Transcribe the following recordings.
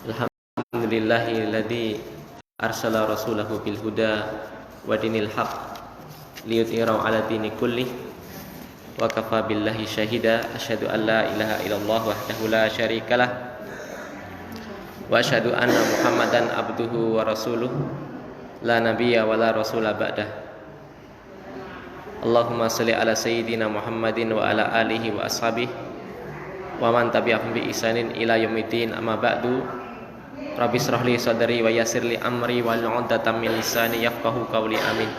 Alhamdulillahilladzi arsala rasulahu bil huda wa dinil haq liyudhhirahu 'ala dini kullih wa kafa billahi syahida. Asyhadu an la ilaha illallah wahdahu la syarikalah wa asyhadu anna Muhammadan abduhu wa rasuluh la nabiyya wa la rasula ba'dah. Allahumma shalli ala sayyidina Muhammadin wa ala alihi wa ashabihi wa man tabi'ahum bi ihsanin ila yaumiddin. Amma ba'du. Rabbi shrah li sadri wa yassir li amri wa hlul 'uqdatam min lisani yafqahu qawli. Amin.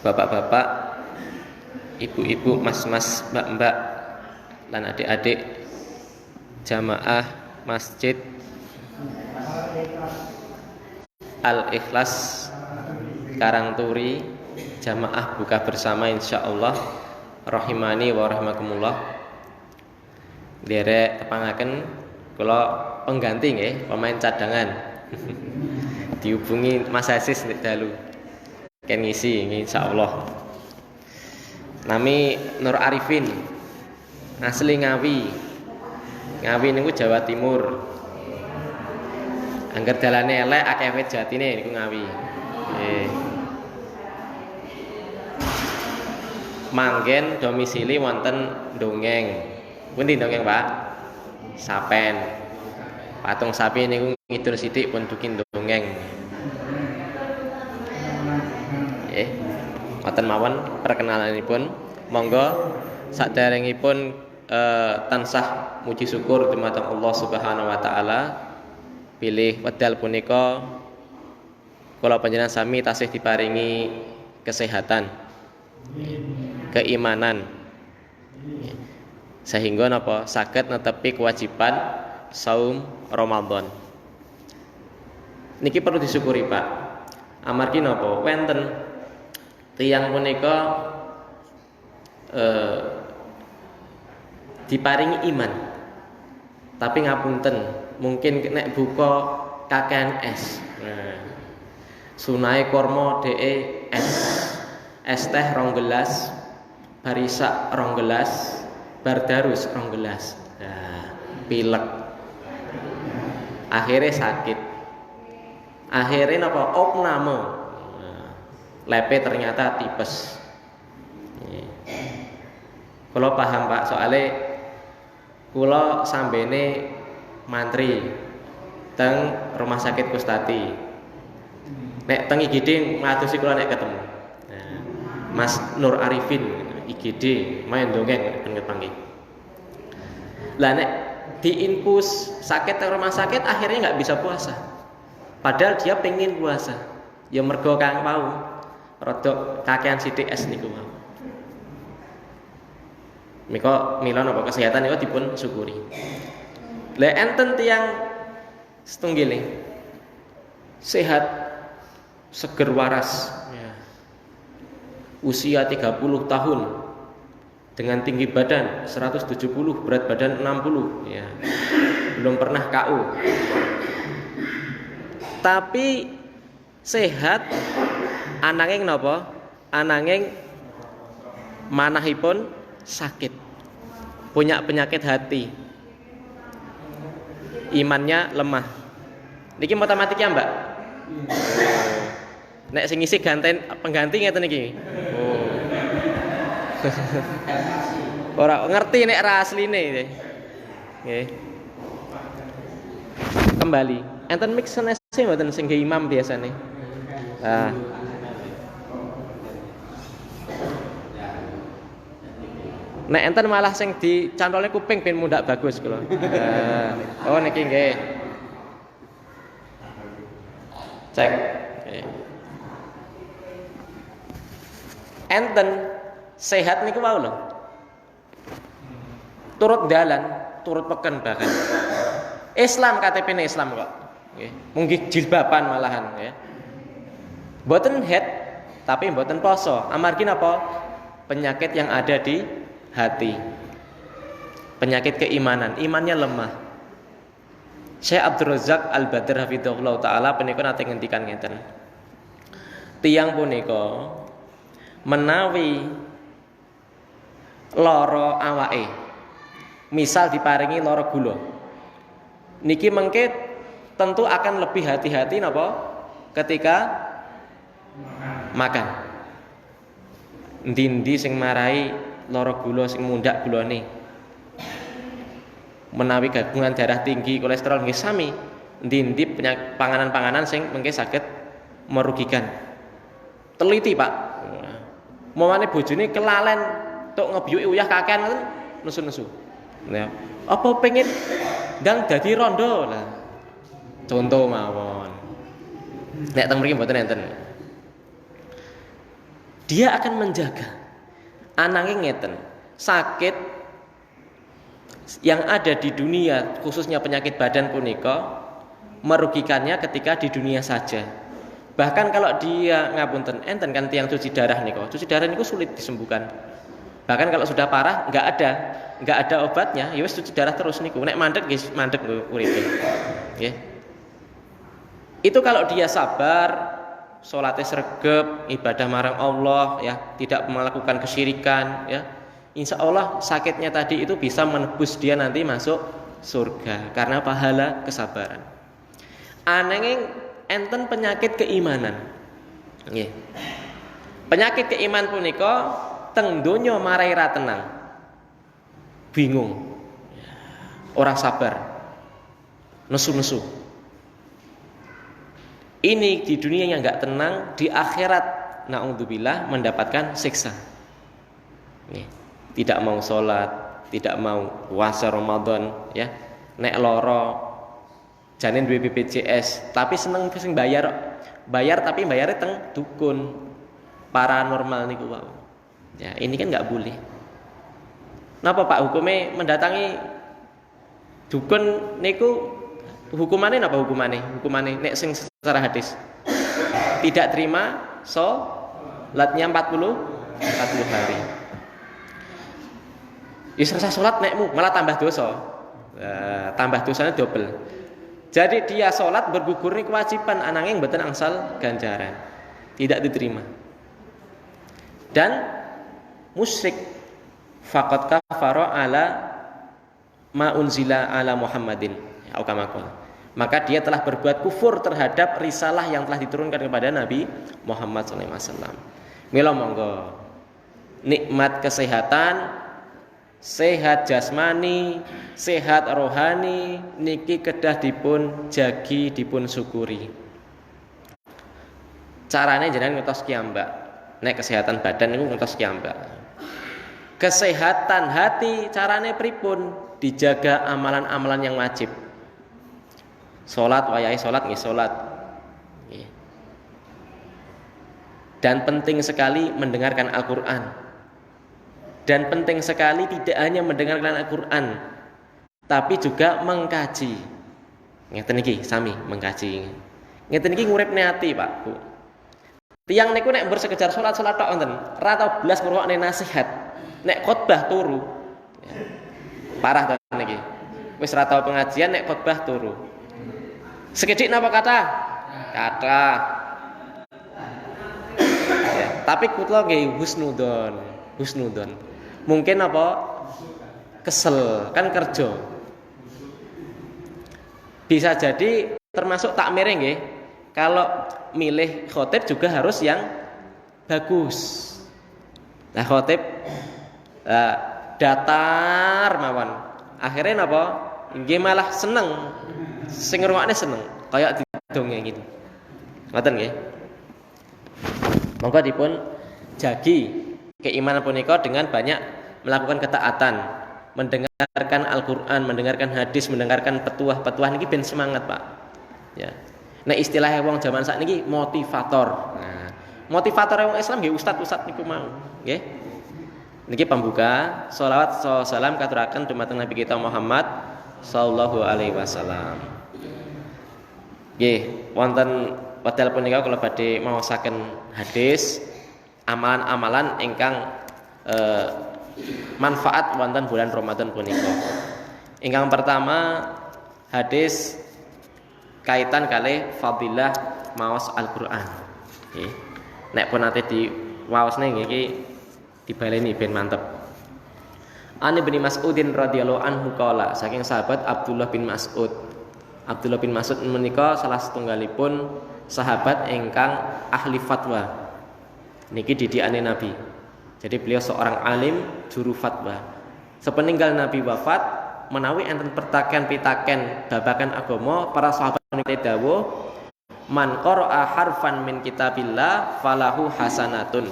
Bapak-bapak, ibu-ibu, mas-mas, mbak-mbak, dan adik-adik jamaah Masjid Al-Ikhlas Karangturi, jamaah buka bersama insyaallah rahimani wa rahimakumullah. Derek tepangaken kula pengganti nggih, pemain cadangan. Dihubungi Mas Aziz nek dalu. Ken ngisi insyaallah. Nami Nur Arifin. Asli Ngawi. Ngawi niku Jawa Timur. Angger dalane elek akeh wit jatine niku Ngawi. Nggih. Manggen domisili wonten Dongeng. Pundi dongeng, Pak? Sapen. Patung sapi niku ngidul sithik pun dukin dongeng. Nggih. Ngoten mawon perkenalanipun. Monggo saderengipun tansah muji syukur dumateng Allah Subhanahu wa taala. Pilih wedal punika kula panjenengan sami tasih diparingi kesehatan, keimanan, sehingga napa saged netepi kewajiban saum Ramadan. Niki perlu disyukuri, Pak. Amargi napa wonten tiyang punika diparingi iman. Tapi ngapunten, mungkin nek buka kakean es. Sunai kormo DE es teh 2 gelas, barisa 2 gelas, bardarus 2 gelas. Nah, pilek. Akhirnya sakit. Akhirnya napa? Opname. Lepe ternyata tipes. Kula paham, Pak, soalnya kula sambene mantri teng Rumah Sakit Kustati. Nek teng IGD ngadosi kula nek ketemu. Nah, Mas Nur Arifin IGD main dongeng panggil. Lah nek diinfus sakit teng rumah sakit akhirnya nggak bisa puasa. Padahal dia pengen puasa. Ya mergo kang mau rada kakean sithik es niku mau. Mika mila napa kesehatan niku dipun syukuri. Lah enten tiyang setunggiling sehat seger waras ya. Usia 30 tahun dengan tinggi badan 170, berat badan 60 ya. Belum pernah KU. Tapi sehat ananging napa? Ananging manahipun sakit. Punya penyakit hati. Imannya lemah. Niki matematiknya, Mbak. Nek sing ngisi pengganti ngeten iki. Oh. Ora ngerti nek ra asline. Nggih. Kembali. Enten mix senese mboten sing nggih imam biasane. Nah. Nek enten malah sing dicantole kuping ben mundak bagus kula. Oh niki nggih. Cek. Enten sehat niku wau lho. Turut dalan, turut peken bahkan. Islam KTP-ne Islam kok. Nggih. Munggih jilbaban malahan ya. Mboten head tapi mboten poso. Amargi napa? Penyakit yang ada di hati. Penyakit keimanan, imannya lemah. Syekh Abdul Razak Al-Badr hafizahullah taala punika nate ngendikan ngeten. Tiyang punika menawi lara awake misal diparingi lara gula. Niki mengke tentu akan lebih hati-hati napa ketika makan. Endi-endi sing marai lara gula sing mundhak gulane. Menawi gangguan darah tinggi, kolesterol nggih sami. Endi-endi panganan-panganan sing mengke saged merugikan. Teliti, Pak. Momane bojone kelalen tok ngebiyuki uyah kakean ngoten nesu-nesu. Ya. Apa pengen ndang dadi rondo lah. Contoh mawon. Nek teng mriki mboten enten. Dia akan menjaga ananging ngeten. Sakit yang ada di dunia khususnya penyakit badan punika merugikannya ketika di dunia saja. Bahkan kalau dia ngapunten enten kan tiang cuci darah niku sulit disembuhkan. Bahkan kalau sudah parah nggak ada obatnya, ya wis cuci darah terus niku. Nek mandek nggih mandek uripe. Nggih. Itu kalau dia sabar, salatnya sregep, ibadah marang Allah ya, tidak melakukan kesyirikan ya. Insya Allah sakitnya tadi itu bisa menebus dia nanti masuk surga karena pahala kesabaran. Ananging enten penyakit keimanan. Nggih. Penyakit keiman punika teng donya marai ra tenang. Bingung. Ora sabar. Nesu-nesu. Ini di dunia yang enggak tenang, di akhirat naudzubillah mendapatkan siksa. Nggih. Tidak mau sholat, tidak mau puasa Ramadan ya. Nek loro jane duwe BPJS, tapi seneng sing bayar tapi bayarnya teng dukun paranormal niku wae. Ya, ini kan nggak boleh. Napa Pak hukumnya mendatangi dukun niku hukumannya napa hukumannya? Hukumannya nek sing secara hadis tidak terima salatnya 40 hari. Wis rasa salat nekmu malah tambah dosa. Tambah dosanya double. Jadi dia sholat bergugur ini kewajiban, ananging mboten angsal ganjaran, tidak diterima. Dan musyrik faqad kafara ala ma unzila ala Muhammadin ya, maka dia telah berbuat kufur terhadap risalah yang telah diturunkan kepada Nabi Muhammad SAW. Mila monggo nikmat kesehatan, sehat jasmani, sehat rohani niki kedah dipun jagi, dipun syukuri. Carane jenengan ngertos ki mbak. Nek kesehatan badan niku ngertos ki mbak. Kesehatan hati carane pripun? Dijaga amalan-amalan yang wajib. Salat wayahe salat nggih salat. Dan penting sekali mendengarkan Al-Qur'an. Dan penting sekali tidak hanya mendengarkan Al-Quran, tapi juga mengkaji. Ngeten iki sami mengkaji. Ngeten iki nguripne ati, Pak, Bu. Tiyang niku nek bersekejar salat-salat tok wonten, ra tau blas ngrungokne nasihat. Nek khotbah turu. Ya. Parah to niki. Wis ra tau pengajian nek khotbah turu. Sekedik napa kata? Kata. Ya, tapi kula nggih husnudon. Mungkin apa kesel kan kerja. Bisa jadi termasuk takmire nggih. Kalau milih khotib juga harus yang bagus. Nah khotib datar mawon. Akhirnya napa? Nggih malah seneng. Sing ngrungokne seneng, kaya didongeng gitu. Ngoten nggih. Monggo dipun jagi keimanan punika dengan banyak melakukan ketaatan, mendengarkan Al-Qur'an, mendengarkan hadis, mendengarkan petuah-petuah niki ben semangat, Pak. Ya. Nah, istilahnya wong zaman sakniki motivator. Nah, motivator wong Islam nggih ustaz-ustaz niku mau, nggih. Niki pembuka, sholawat salam katuraken dumateng Nabi kita Muhammad sallallahu alaihi wasallam. Nggih, wonten wekdal punika kula badhe maosaken hadis amalan-amalan ingkang manfaat wonten bulan Ramadan punika. Ingkang pertama hadis kaitan kalih fadilah maos Al-Qur'an. Nggih. Nek pun nate diwaosne nggih iki dibaleni ben mantep. An Ibnu Mas'udin radhiyallahu anhu qala, saking sahabat Abdullah bin Mas'ud. Abdullah bin Mas'ud menika salah setunggalipun sahabat ingkang ahli fatwa. Niki didikane Nabi. Jadi beliau seorang alim juru fatwa. Sepeninggal Nabi wafat, menawi enten pertaken-pitaken babagan agama, para sahabat menika dawuh, man qara'a harfan min kitabillah falahu hasanatun.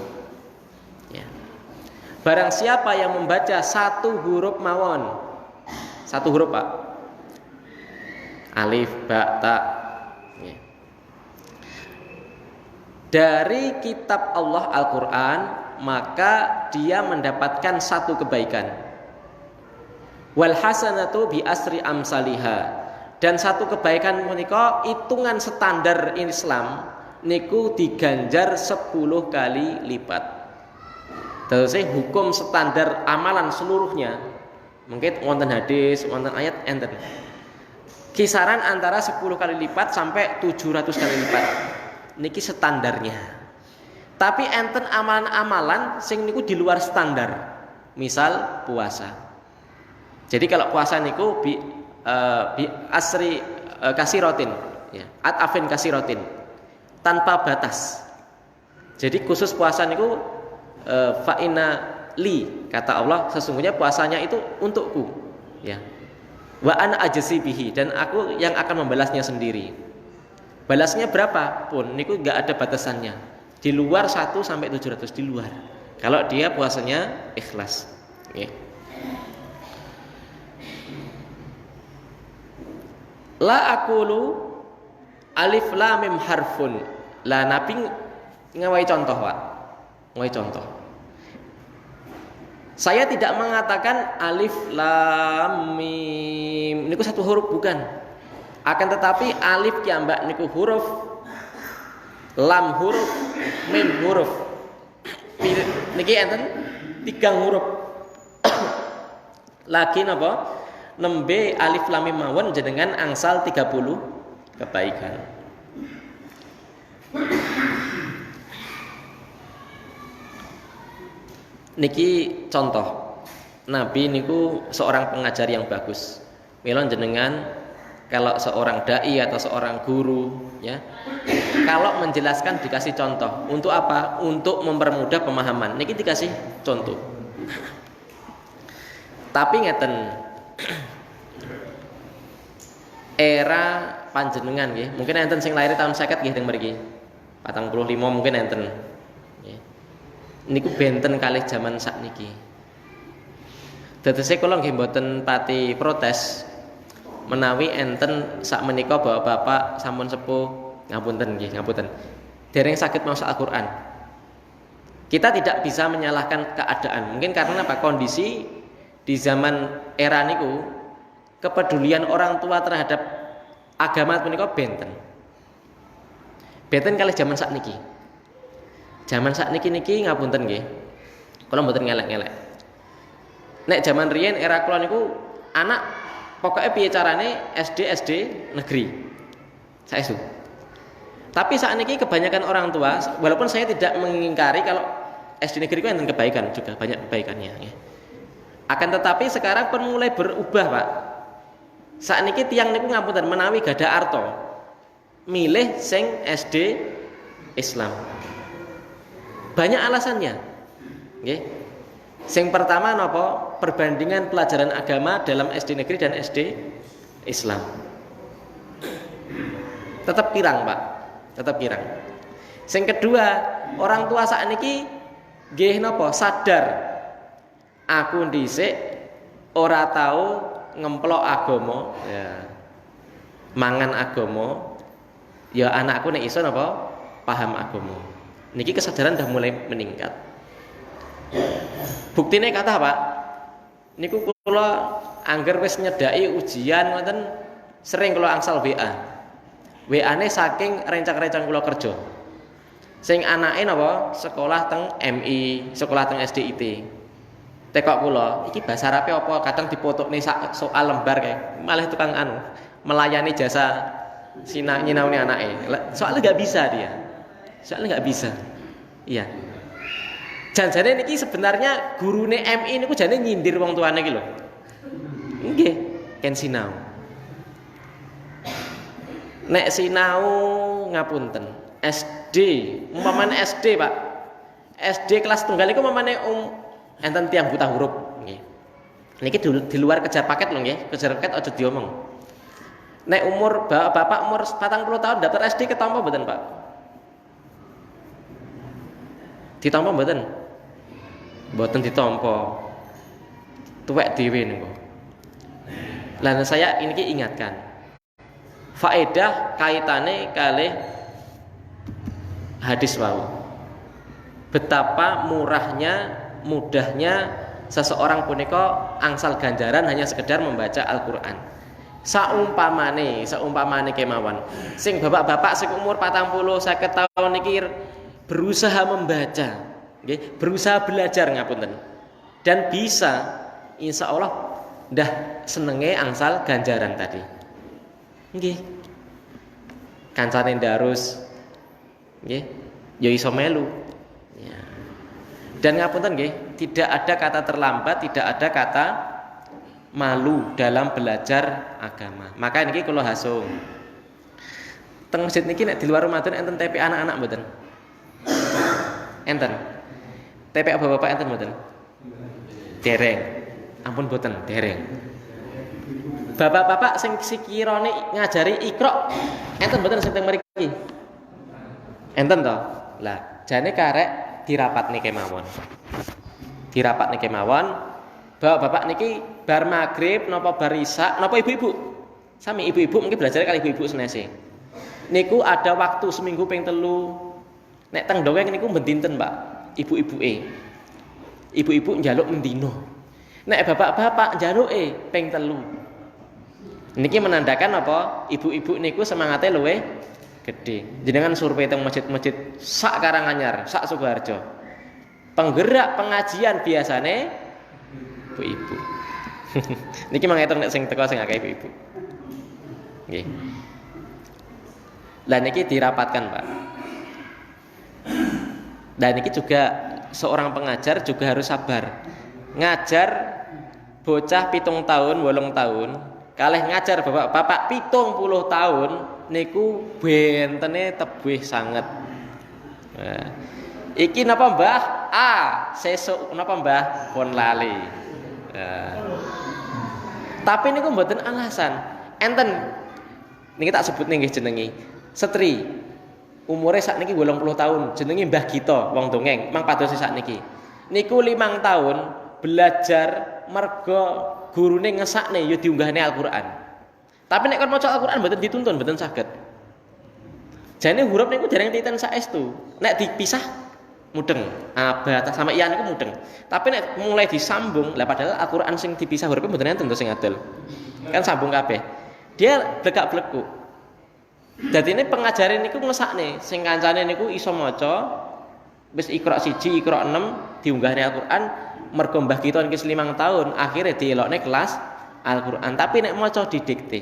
Ya. Barang siapa yang membaca satu huruf mawon, satu huruf Pak, alif, ba, ta, ya, dari kitab Allah Al-Quran, maka dia mendapatkan satu kebaikan. Wal hasanatu bi asri amsaliha, dan satu kebaikan menika hitungan standar Islam niku diganjar 10 kali lipat. Terus hukum standar amalan seluruhnya mungkin wonten hadis, wonten ayat enten. Kisaran antara 10 kali lipat sampai 700 kali lipat. Niki standarnya. Tapi enten amalan-amalan sing niku di luar standar. Misal puasa. Jadi kalau puasa niku bi asri kasirotin, ya, atafin kasirotin, tanpa batas. Jadi khusus puasa niku fa'ina li, kata Allah, sesungguhnya puasanya itu untukku, ya. Wa ana ajzi bihi, dan aku yang akan membalasnya sendiri. Balasnya berapa pun niku enggak ada batasannya. Di luar 1 sampai 700, di luar. Kalau dia puasanya ikhlas, ya. La aqulu alif lam mim harfun. Lah Nabi ngawai contoh, Pak. Ngawai contoh. Saya tidak mengatakan alif lam mim niku satu huruf, bukan. Akan tetapi alif kiambak niku huruf, lam huruf, mim huruf. Niki enten 3 huruf. Lagi napa? Nembe alif lam mim mawon jenengan angsal 30 kebaikan. Niki contoh. Nabi niku seorang pengajar yang bagus. Milon jenengan kalau seorang dai atau seorang guru, ya, kalau menjelaskan dikasih contoh. Untuk apa? Untuk mempermudah pemahaman. Niki dikasih contoh. Tapi ngeten, era panjenengan nggih, mungkin enten sing lahir tahun 50 nggih teng mriki. 45 mungkin enten. Nggih. Niku benten kalih jaman sakniki. Dadose kula nggih mboten pati protes menawi enten sak menika bapak-bapak sampun sepuh, ngapunten nggih, ngapunten. Dereng saged maos Al-Qur'an. Kita tidak bisa menyalahkan keadaan. Mungkin karena apa? Kondisi di zaman era niku kepedulian orang tua terhadap agama menika benten. Benten kalih zaman sakniki. Zaman sakniki niki ngapunten nggih. Kula mboten ngelek-ngelek. Nek zaman riyen era kula niku anak pokoknya piye carane SD negeri. Saestu. Tapi saat ini kebanyakan orang tua, walaupun saya tidak mengingkari kalau SD negeri itu enten kebaikan juga, banyak kebaikannya, ya. Akan tetapi sekarang pun mulai berubah, Pak. Saat ini tiang niku ngapunten menawi gada arto milih sing SD Islam. Banyak alasannya. Nggih. Sing pertama napa? Perbandingan pelajaran agama dalam SD negeri dan SD Islam. Tetap kirang, Pak. Tetap kirang. Sing kedua, orang tua saat niki nggih napa? Sadar aku dhisik ora tahu ngemplok agama, ya. Mangan agama, ya anakku nek iso napa? Paham agama. Niki kesadaran sudah mulai meningkat. Buktine kata Pak, niku kula angger wis nyedaki ujian ngoten sering kula angsal WA. WA-ne saking rencang-rencang kula kerja. Sing anake napa sekolah teng MI, sekolah teng SDIT. Tekok kula, iki bahasa Arabe apa? Kadang dipotokne sak soal lembar kae. Malah tukang anu, melayani jasa nyinauni anake. Soalnya enggak bisa dia. Soalnya enggak bisa. Iya. Janjane niki sebenarnya gurune MI niku jane nyindir wong tuane iki lho. Nggih, ken sinau. Nek sinau ngapunten, SD, umpamane SD, Pak. SD kelas tunggal iku umpamane enten tiyang buta huruf nggih. Niki di luar kejar paket lho nggih, kejar paket aja diomong. Nek umur bapak umur 40 tahun daftar SD ketampa mboten, Pak? Ditampa mboten? Mboten ditampa. Tuwek dhewe niku. Lah saya ini ingatkan. Faedah kaitane kalih hadis wau. Betapa murahnya, mudahnya seseorang punika angsal ganjaran hanya sekedar membaca Al-Qur'an. Saumpamane kemawon. Sing bapak-bapak sing umur 40 50 tahun niki berusaha membaca, nggih, berusaha belajar ngapunten. Dan bisa insya Allah dah senenge angsal ganjaran tadi. Nggih. Kancane ndarus nggih, ya iso melu. Ya. Dan ngapunten nggih, tidak ada kata terlambat, tidak ada kata malu dalam belajar agama. Maka niki kula hasung. Teng masjid niki nek di luar Ramadan enten TP anak-anak mboten? Enten. TP bapak-bapak enten mboten? Dereng. Ampun mboten, dereng. Bapak-bapak sing sikirane ngajari Iqra enten mboten sing teng mriki? Enten to? Lah, jane karek dirapatne kemawon. Dirapatne kemawon. Bapak-bapak niki bar magrib napa bar isya napa ibu-ibu? Sami ibu-ibu mungkin belajar kali ibu-ibu senese. Niku ada waktu seminggu ping 3. Nek teng dongeng niku mendinten, Pak. Ibu-ibuke. Ibu-ibu njaluk mendino. Nek bapak-bapak njaluke ping 3. Niki menandakan apa? Ibu-ibu niku semangate luwih gede. Jenengan survei teng masjid-masjid sak Karanganyar, sak Sukoharjo. Penggerak pengajian biasane ibu-ibu. Niki mangeten nek sing teko sing akeh ibu-ibu. Nggih. Lah niki dirapatkan, Pak. Dan niki juga seorang pengajar juga harus sabar. Ngajar bocah 7 tahun, 8 tahun, kalih ngajar bapak-bapak 70 tahun niku bentene tebih sanget. Nah, iki napa Mbah? Sesuk napa Mbah? Pun lali. Tapi niku mboten alasan. Enten niki tak sebut nggih jenenge. Setri umure sakniki 80 tahun, jenenge Mbah Gito, wong dongeng, mang pados sakniki. Niku 5 tahun belajar mergo gurune ngesakne ya diunggahne Al-Qur'an. Tapi nek kon maca Al-Qur'an mboten dituntun, mboten saged. Jane huruf niku dereng titen saestu. Nek dipisah mudeng, abah sama iya niku mudeng. Tapi nek mulai disambung, lah padahal Al-Qur'an sing dipisah hurufnya mboten enten to sing adol. Kan sambung kabeh. Dia blegak-bleguk. Dadi ini pengajare niku ngesakne, sing kancane niku iso maca wis Iqra 1, Iqra 6 diunggahne Al-Qur'an mergo Mbah Gito niki 5 tahun akhirnya dielokne kelas Al-Qur'an. Tapi nek maca didikte.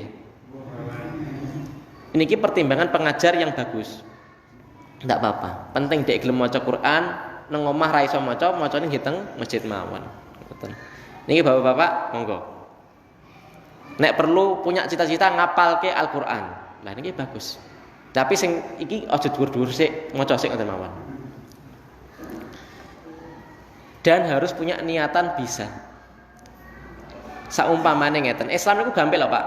Niki pertimbangan pengajar yang bagus. Ndak apa-apa. Penting dek gelem maca Quran, nang omah ra iso maca, macane nggih teng masjid mawon. Ngoten. Niki Bapak-bapak, monggo. Nek perlu punya cita-cita ngapalke Al-Qur'an. Lah niki bagus. Tapi sing iki aja dhuwur-dhuwur sik, maca sik ngoten mawon. Dan harus punya niatan bisa. Saumpamane ngeten, Islam niku gampil lho, Pak.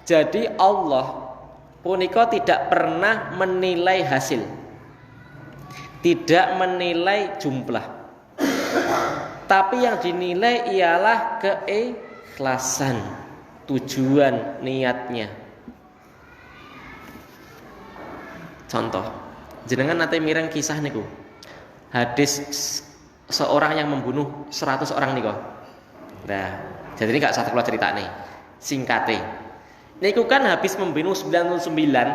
Jadi Allah punika tidak pernah menilai hasil. Tidak menilai jumlah. Tapi yang dinilai ialah keikhlasan, tujuan, niatnya. Contoh, jenengan nate mireng kisah niku. Hadis seorang yang membunuh 100 orang niku. Nah, jadi ini gak satu keluar cerita nih. Singkate. Niku kan habis membunuh 99,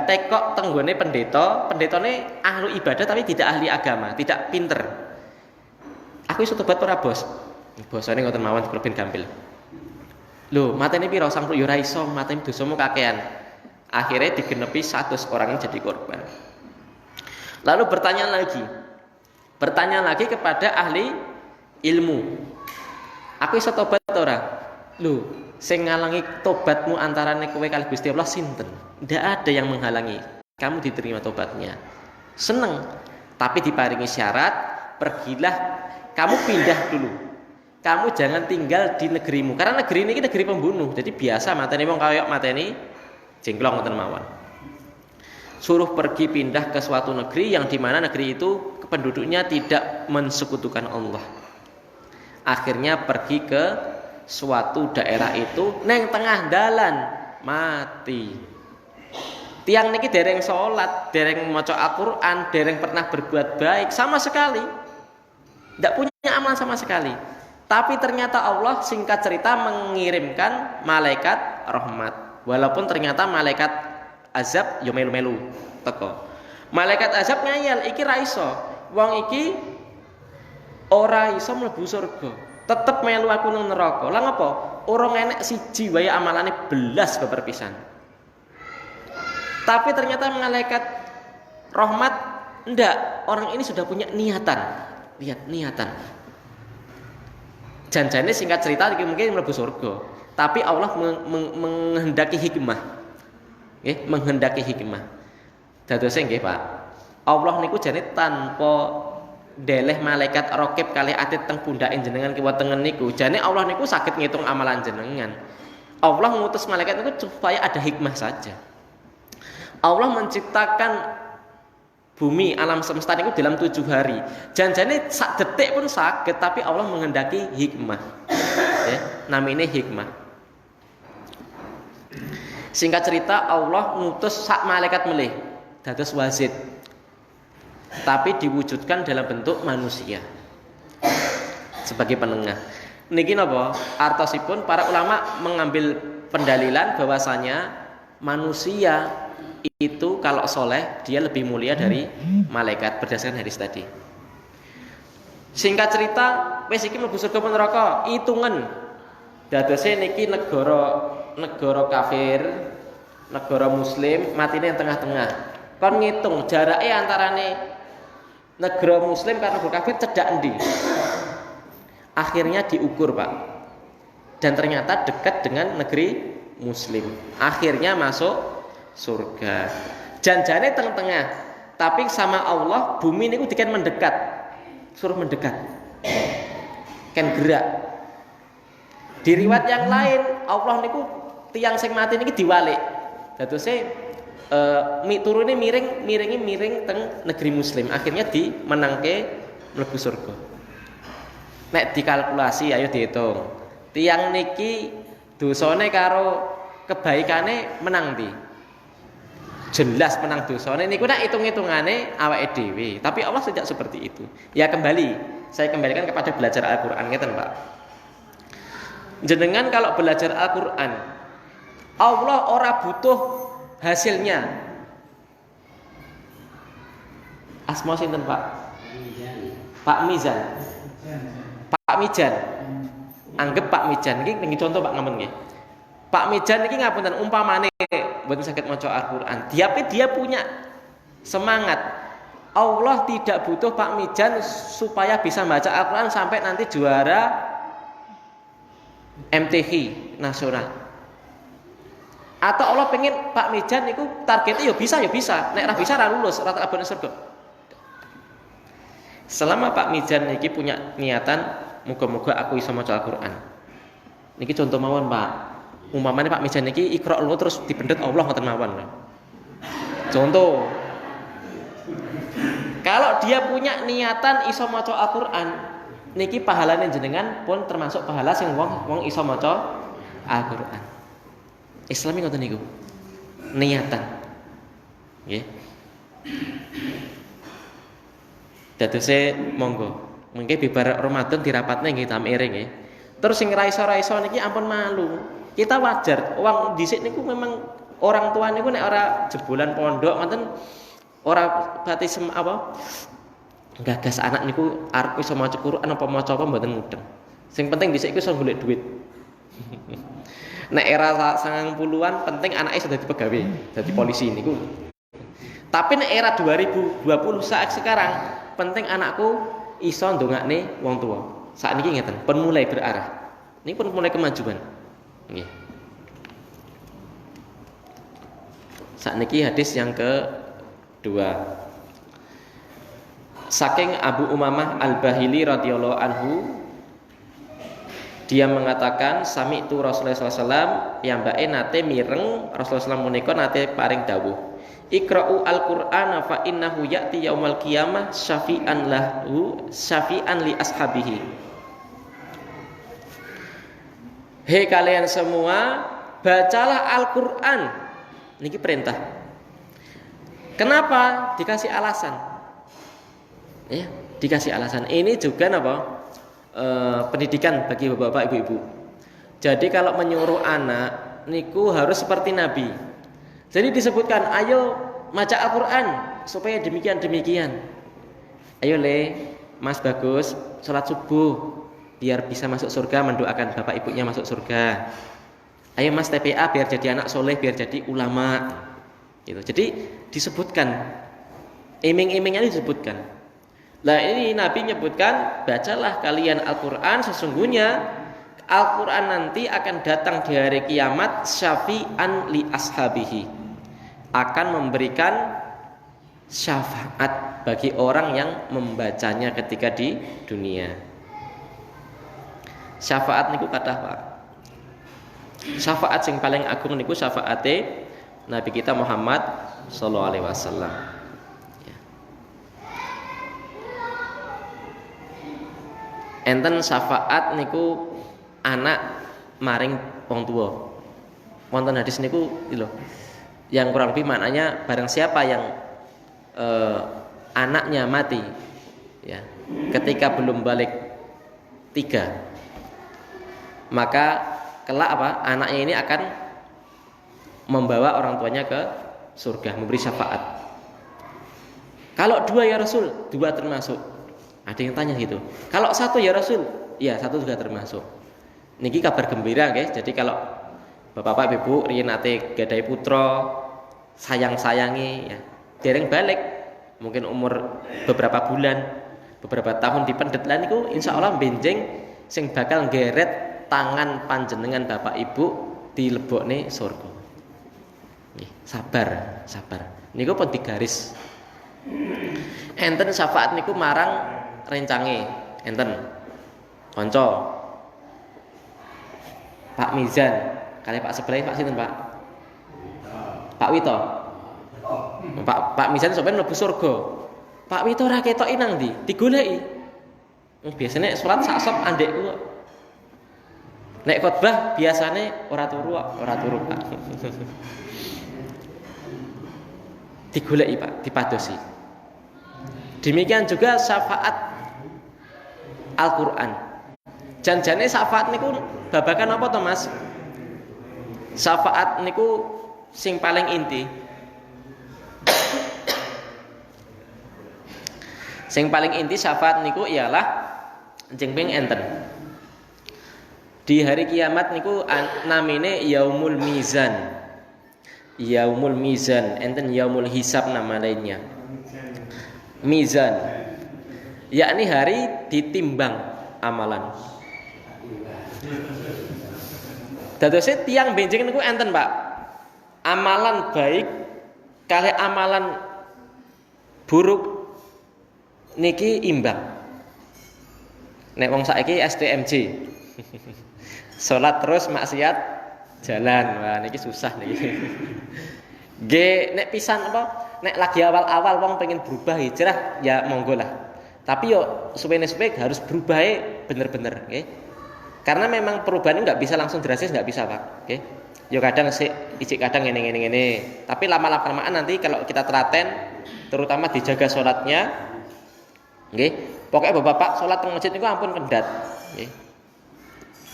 tekok tenggone pendetane ahli ibadah tapi tidak ahli agama, tidak pinter. Aku iso tobat ora, Bos? Bosane ngoten mawon kelebihan gampil. Lho, matene piro? 90 ya ora iso, matene dosamu kakean. Akhirnya digenepi 100 orang yang jadi korban. Lalu bertanya lagi. Bertanya lagi kepada ahli ilmu. Aku iso tobat ora? Lho, sing ngalangi tobatmu antarane kowe kali Gusti Allah sinten? Ndak ada yang menghalangi kamu diterima tobatnya. Seneng, tapi diparingi syarat, pergilah kamu pindah dulu. Kamu jangan tinggal di negerimu, karena negeri ini negeri pembunuh. Jadi biasa mateni wong kaya mateni jengklong ngoten mawon. Suruh pergi pindah ke suatu negeri yang dimana negeri itu penduduknya tidak mensekutukan Allah. Akhirnya pergi ke suatu daerah itu, neng tengah dalan mati. Tiang niki dereng sholat, dereng maca Al-Quran, dereng pernah berbuat baik sama sekali, tidak punya amalan sama sekali. Tapi ternyata Allah singkat cerita mengirimkan malaikat rahmat, walaupun ternyata malaikat azab yo melu-melu teko. Malaikat azab ngayal, iki ra iso, wong iki ora iso mlebu surga, tetep melu aku nang neraka. Lah ngapa? Ora enek siji wae amalane belas beperpisan. Tapi ternyata malaikat rahmat ndak, orang ini sudah punya niatan. Lihat niatan. Janjane singkat cerita mungkin mlebu surga, tapi Allah menghendaki hikmah. Nggih, menghendaki hikmah. Dadose nggih, Pak. Allah niku jane tanpa deleh malaikat raqib kali atit teng pundake jenengan kiwa tengen niku. Jane Allah niku saged ngitung amalan jenengan. Allah ngutus malaikat niku supaya ada hikmah saja. Allah menciptakan bumi alam semesta niku dalam 7 hari. Janjane sak detik pun saged, tapi Allah menghendaki hikmah. Ya, namine hikmah. Singkat cerita Allah ngutus sak malaikat melih dados wazid. Tapi diwujudkan dalam bentuk manusia sebagai penengah. Niki napa? Artosipun para ulama mengambil pendalilan bahwasanya manusia itu kalau soleh dia lebih mulia dari malaikat berdasarkan hadis tadi. Singkat cerita, wis iki mlebu surga neraka, itungan. Dadose niki negara kafir, negara muslim, matine yang tengah-tengah. Kon ngitung jarake antarane negara muslim karo negara kafir cedhak endi? Akhirnya diukur, Pak. Dan ternyata dekat dengan negeri muslim. Akhirnya masuk surga. Janjane tengah-tengah, tapi sama Allah bumi niku diken mendekat, suruh mendekat, kan gerak. Di riwayat yang lain Allah niku tiang sing mati niki diwalik. Dadose turune miring teng negeri muslim. Akhirnya dimenangke mlebu surga. Nek dikalkulasi ayo dihitung. Tiang niki dosane karo kebaikane menang ndi? Jelas menang dosane niku nek hitung-hitungane awake dhewe, tapi Allah tidak seperti itu. Ya kembali, saya kembalikan kepada belajar Al-Qur'an ngeten, Pak. Jenengan kalau belajar Al-Qur'an, Allah ora butuh hasilnya. Asma sinten, Pak? Pak Mizan. Pak Mijan. Anggap Pak Mijan iki contoh Pak ngamen nggih. Pak Mijan ini ngapunten umpamane mboten saged maca Al-Qur'an. Dia punya semangat. Allah tidak butuh Pak Mijan supaya bisa baca Al-Qur'an sampai nanti juara MTQ nasional. Atau Allah pengen Pak Mijan niku targetnya ya bisa. Nek ora bisa ora lulus, ora tak abone surga. Selama Pak Mijan niki punya niatan muga-muga aku iso maca Al-Qur'an. Niki contoh mawon, Pak. Umpamane Pak Mijan niki Iqra lu terus dipendet Allah ngoten mawon. Contoh. Kalau dia punya niatan iso maca Al-Qur'an, niki pahalane jenengan pun termasuk pahala sing wong iso maca Al-Qur'an. Islam ngoten niku. Niatan. Nggih. Dadose monggo. Mengke bibar Ramadan dirapatne nggih tamiring nggih. Terus sing ra iso niki ampun malu. Kita wajar, wong dhisik niku memang orang tua niku nek ora jebolan pondok ngoten ora pati gagas anak niku arep iso maca Quran apa maca apa mboten mudeng. Sing penting dhisik iku iso golek duit. Nek era 90-an penting anake iso dadi pegawai, dadi polisi niku. Tapi nek era 2020 saat sekarang penting anakku iso ndongakne wong tuwa. Sakniki ngeten, pun mulai berarah. Ini pun mulai kemajuan. Nggih. Sakniki hadis yang kedua. Saking Abu Umamah Al-Bahili radhiyallahu anhu, dia mengatakan sami'tu Rasulullah SAW piyambake nate mireng Rasulullah SAW menika nate paring dawuh, Iqra'u al-Qur'ana fa innahu ya'ti yaumal qiyamah syafi'an lahu syafi'an li ashabihi. Hei kalian semua, bacalah Al-Qur'an. Niki perintah. Kenapa? Dikasih alasan. Ya, dikasih alasan. Ini juga apa? Pendidikan bagi bapak-bapak, ibu-ibu. Jadi kalau menyuruh anak niku harus seperti Nabi. Jadi disebutkan, ayo maca Al-Qur'an supaya demikian. Ayo le, Mas Bagus, sholat subuh biar bisa masuk surga, mendoakan bapak ibunya masuk surga. Ayo Mas TPA biar jadi anak soleh, biar jadi ulama. Gitu. Jadi disebutkan, iming-imingnya disebutkan. Nah ini Nabi menyebutkan, bacalah kalian Al-Quran, sesungguhnya Al-Quran nanti akan datang di hari kiamat syafi'an li ashabihi, akan memberikan syafaat bagi orang yang membacanya ketika di dunia. Syafaat niku kathah Pak. Syafaat yang paling agung niku syafaate Nabi kita Muhammad sallallahu alaihi wasallam. Enten syafaat niku anak maring wong tua. Wonten hadis niku lho. Yang kurang lebih maknanya barang siapa yang anaknya mati ya, ketika belum balik 3, maka kelak apa? Anaknya ini akan membawa orang tuanya ke surga, memberi syafaat. Kalau 2 ya Rasul, 2 termasuk. Ada yang tanya gitu. Kalau 1 ya Rasul, ya 1 juga termasuk. Niki kabar gembira guys. Jadi kalau bapak-bapak ibu riyen nate gadai putra, sayang-sayangi ya, dereng balik, mungkin umur beberapa bulan, beberapa tahun dipendet lan niku insyaallah benjing sing bakal ngeret tangan panjenengan bapak ibu dilebokne surga. Nggih, sabar. Niku pun digaris. Enten syafaat niku marang rencange, enten kanca Pak Mizan kali Pak sebelah Pak sinten Pak? Pak Wito. Pak Mizan sampeyan mlebu surga. Pak Wito ora ketoki nang ndi? Digoleki. Biasane salat sak sop andekku kok. Nek khotbah biasane ora turu Pak. Digoleki Pak, dipadosi. Demikian juga syafaat Al-Qur'an. Janjane syafaat niku babakan apa to Mas? Syafaat niku sing paling inti. Sing paling inti syafaat niku ialah jengping enten. Di hari kiamat niku namine Yaumul Mizan. Yaumul Mizan, enten Yaumul Hisab nama lainnya. Mizan, yakni hari ditimbang amalan. Dadose tiyang benjing niku enten Pak. Amalan baik kali amalan buruk niki imbang. Nek wong saiki STMJ. Salat terus maksiat jalan. Wah niki susah niki. Nggih, nek pisan apa? Nek lagi awal-awal wong pengen berubah hijrah ya monggo lah. Tapi yo suwe-suwe harus berubah bener-bener, nggih. Karena memang perubahan ini nggak bisa langsung drastis, nggak bisa Pak. Oke, yo kadang icik kadang ngene. Tapi lama-lama nanti kalau kita telaten, terutama dijaga sholatnya, oke. Pokoknya bapak-bapak sholat di masjid itu ampun kendat. Oke.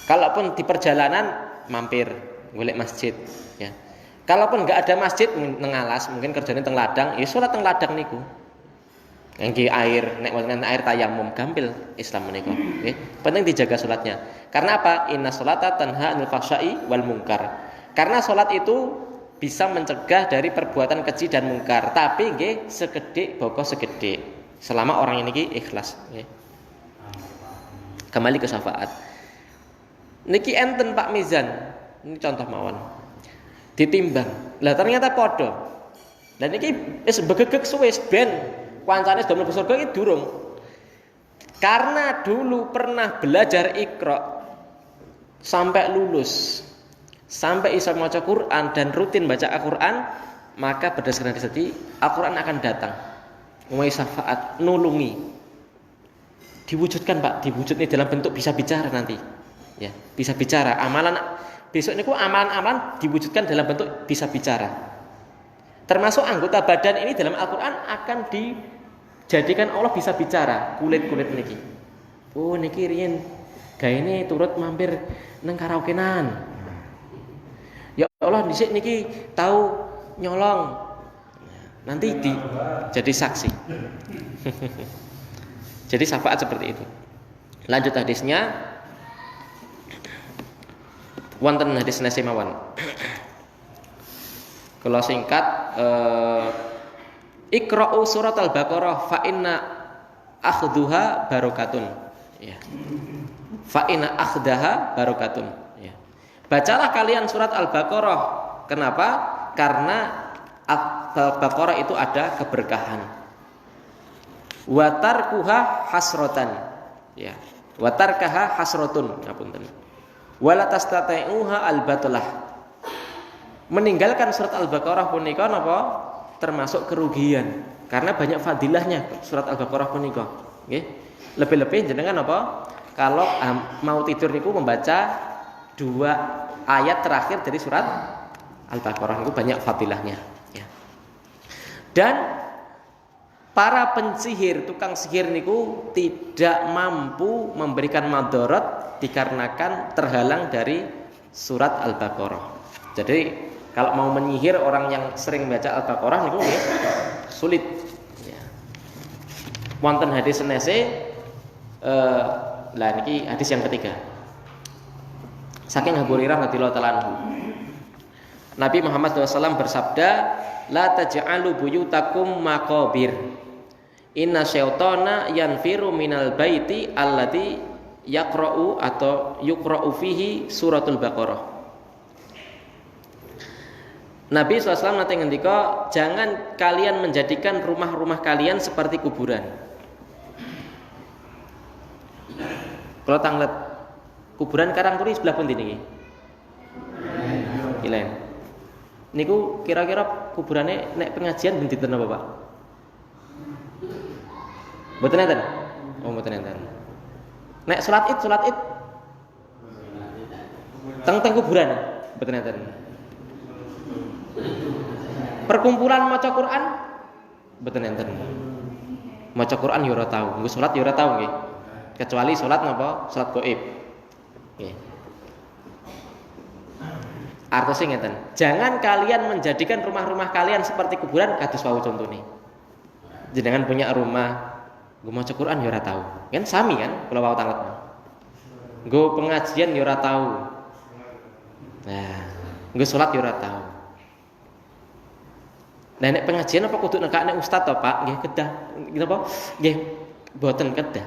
Kalaupun di perjalanan mampir golek masjid, ya. Kalaupun nggak ada masjid nengalas, mungkin kerjanya teng ladang, ya sholat teng ladang niku. Ngangge air, nek wonten air tayamum gampil Islam menika, nggih. Penting dijaga salatnya. Karena apa? Inna sholata tanha 'anil fahsya'i wal munkar. Karena salat itu bisa mencegah dari perbuatan keji dan mungkar, tapi nggih segede boko segede. Selama orang ini ikhlas, nggih. Kembali ke syafaat. Niki enten Pak Mizan. Ini contoh mawon. Ditimbang. Lah ternyata padha. Lah niki wis begegek suwe ben kancane sudah mlebu surga iki durung. Karena dulu pernah belajar Iqra sampai lulus, sampai bisa membaca Quran dan rutin baca Al-Quran, maka berdasarkan hadis tadi Al-Quran akan datang memulai syafaat, nulungi, diwujudkan Pak, diwujudnya dalam bentuk bisa bicara nanti, ya bisa bicara. Amalan besok ini amalan-amalan diwujudkan dalam bentuk bisa bicara. Termasuk anggota badan ini dalam Al-Quran akan dijadikan Allah bisa bicara, kulit-kulit niki. Oh niki riyen gaene turut mampir nang karaokean. Ya Allah dhisik niki tahu nyolong. Nanti jadi saksi. Jadi syafaat seperti itu. Lanjut hadisnya. Wonten hadis nasi mawon. Kalau singkat Iqra'u surat Al-Baqarah fa inna akhdhuha barokatun. Ya. Fa inna akhdaha barokatun. Ya. Bacalah kalian surat Al-Baqarah. Kenapa? Karena Al-Baqarah itu ada keberkahan. Wa tarkuha hasratan. Ya. Wa tarkaha hasratun. Ngapunten. Wala tastati'uha al-batalah. Meninggalkan surat Al-Baqarah punika napa? Termasuk kerugian. Karena banyak fadilahnya surat Al-Baqarah punika. Nggih. Lebih-lebih jenengan apa? Kalau mau tidur niku membaca 2 ayat terakhir dari surat Al-Baqarah itu banyak fadilahnya, ya. Dan para pensihir, tukang sihir niku tidak mampu memberikan madharat dikarenakan terhalang dari surat Al-Baqarah. Jadi kalau mau menyihir orang yang sering baca Al-Baqarah niku nggih sulit, ya. Wonten hadis senese lah niki hadis yang ketiga. Saking Abu Hurairah radhiyallahu ta'ala anhu. Nabi Muhammad SAW bersabda, la taj'alu buyutakum maqabir. Inna syaitana yanfiru minal baiti alladzi yaqra'u atau yuqra'u fihi suratul Baqarah. Nabi SAW nanti ngendika, jangan kalian menjadikan rumah-rumah kalian seperti kuburan. Kalau tanglet kuburan Karangturi sebelah pundi niki? Kilen. Niku kira-kira kuburane nek pengajian ben dinten apa, Pak? Mboten enten. Oh, mboten enten. Nek salat Id teng kuburan mboten enten. Perkumpulan maca Quran mboten enten. Maca Quran ya ora tau, nggo salat ya ora tau nggih. Kecuali salat napa? Salat gaib. Nggih. Artosé ngeten. Jangan kalian menjadikan rumah-rumah kalian seperti kuburan kados wau contone. Jenengan punya rumah, nggo maca Quran ya ora tau. Kan sami kan kula wau tanglet. Nggo pengajian ya ora tau. Nah, nggo salat ya ora tau. Nah nek pengajian apa kudu nekakne ustaz to, Pak? Nggih kedah. Napa? Nggih boten kedah.